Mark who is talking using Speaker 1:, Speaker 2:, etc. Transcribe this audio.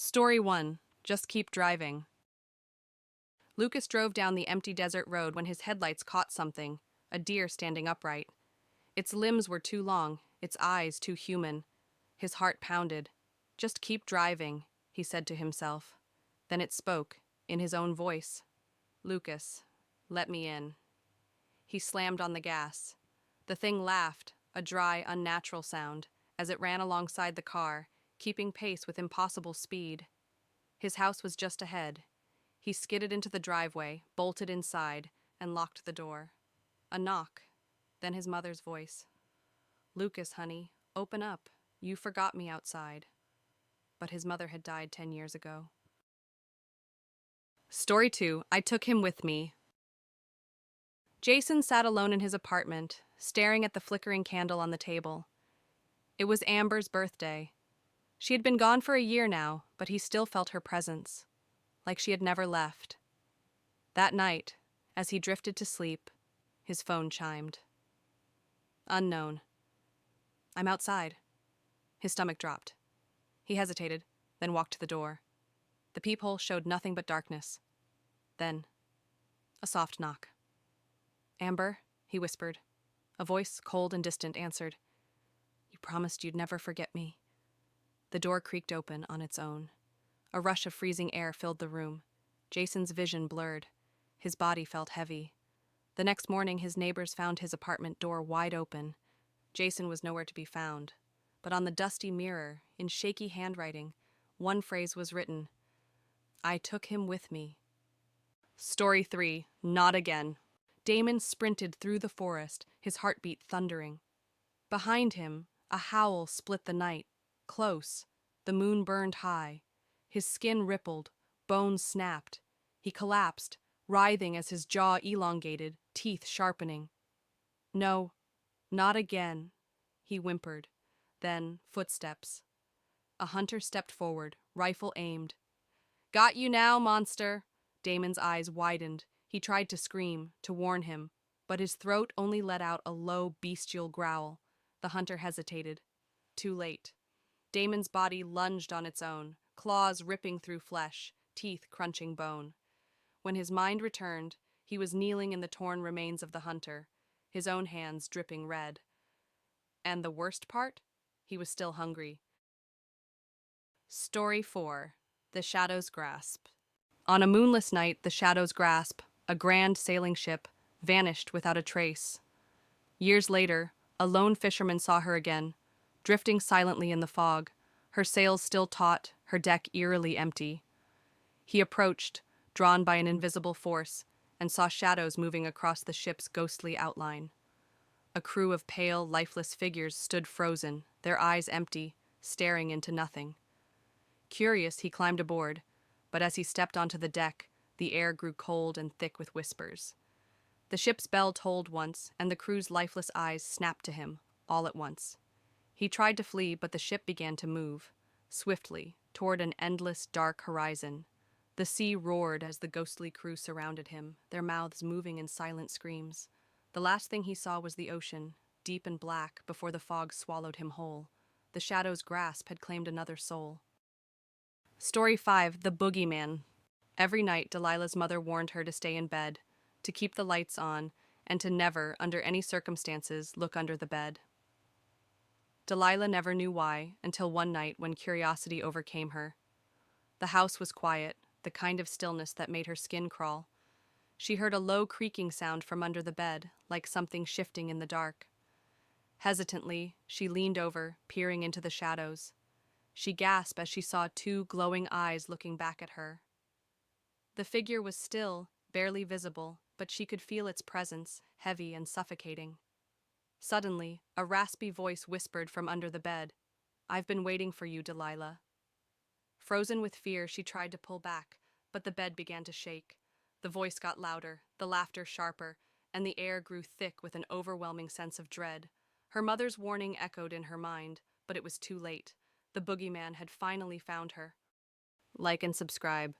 Speaker 1: Story 1. Just keep driving. Lucas drove down the empty desert road when his headlights caught something, a deer standing upright. Its limbs were too long, its eyes too human. His heart pounded. Just keep driving, he said to himself. Then it spoke, in his own voice. Lucas, let me in. He slammed on the gas. The thing laughed, a dry, unnatural sound, as it ran alongside the car, keeping pace with impossible speed. His house was just ahead. He skidded into the driveway, bolted inside, and locked the door. A knock, then his mother's voice. Lucas, honey, open up. You forgot me outside. But his mother had died 10 years ago. Story 2. I took him with me. Jason sat alone in his apartment, staring at the flickering candle on the table. It was Amber's birthday. She had been gone for a year now, but he still felt her presence, like she had never left. That night, as he drifted to sleep, his phone chimed. Unknown. I'm outside. His stomach dropped. He hesitated, then walked to the door. The peephole showed nothing but darkness. Then, a soft knock. Amber, he whispered. A voice, cold and distant, answered. You promised you'd never forget me. The door creaked open on its own. A rush of freezing air filled the room. Jason's vision blurred. His body felt heavy. The next morning, his neighbors found his apartment door wide open. Jason was nowhere to be found. But on the dusty mirror, in shaky handwriting, one phrase was written. I took him with me. Story 3. Not again. Damon sprinted through the forest, his heartbeat thundering. Behind him, a howl split the night. Close, the moon burned high. His skin rippled, bones snapped. He collapsed, writhing as his jaw elongated, teeth sharpening. No, not again, he whimpered. Then, footsteps. A hunter stepped forward, rifle aimed. Got you now, monster! Damon's eyes widened. He tried to scream, to warn him, but his throat only let out a low, bestial growl. The hunter hesitated. Too late. Damon's body lunged on its own, claws ripping through flesh, teeth crunching bone. When his mind returned, he was kneeling in the torn remains of the hunter, his own hands dripping red. And the worst part? He was still hungry. Story 4. The Shadow's Grasp. On a moonless night, the Shadow's Grasp, a grand sailing ship, vanished without a trace. Years later, a lone fisherman saw her again, drifting silently in the fog, her sails still taut, her deck eerily empty. He approached, drawn by an invisible force, and saw shadows moving across the ship's ghostly outline. A crew of pale, lifeless figures stood frozen, their eyes empty, staring into nothing. Curious, he climbed aboard, but as he stepped onto the deck, the air grew cold and thick with whispers. The ship's bell tolled once, and the crew's lifeless eyes snapped to him, all at once. He tried to flee, but the ship began to move, swiftly, toward an endless, dark horizon. The sea roared as the ghostly crew surrounded him, their mouths moving in silent screams. The last thing he saw was the ocean, deep and black, before the fog swallowed him whole. The Shadow's grasp had claimed another soul. Story 5. The Boogeyman. Every night, Delilah's mother warned her to stay in bed, to keep the lights on, and to never, under any circumstances, look under the bed. Delilah never knew why, until one night when curiosity overcame her. The house was quiet, the kind of stillness that made her skin crawl. She heard a low creaking sound from under the bed, like something shifting in the dark. Hesitantly, she leaned over, peering into the shadows. She gasped as she saw two glowing eyes looking back at her. The figure was still, barely visible, but she could feel its presence, heavy and suffocating. Suddenly, a raspy voice whispered from under the bed, I've been waiting for you, Delilah. Frozen with fear, she tried to pull back, but the bed began to shake. The voice got louder, the laughter sharper, and the air grew thick with an overwhelming sense of dread. Her mother's warning echoed in her mind, but it was too late. The boogeyman had finally found her. Like and subscribe.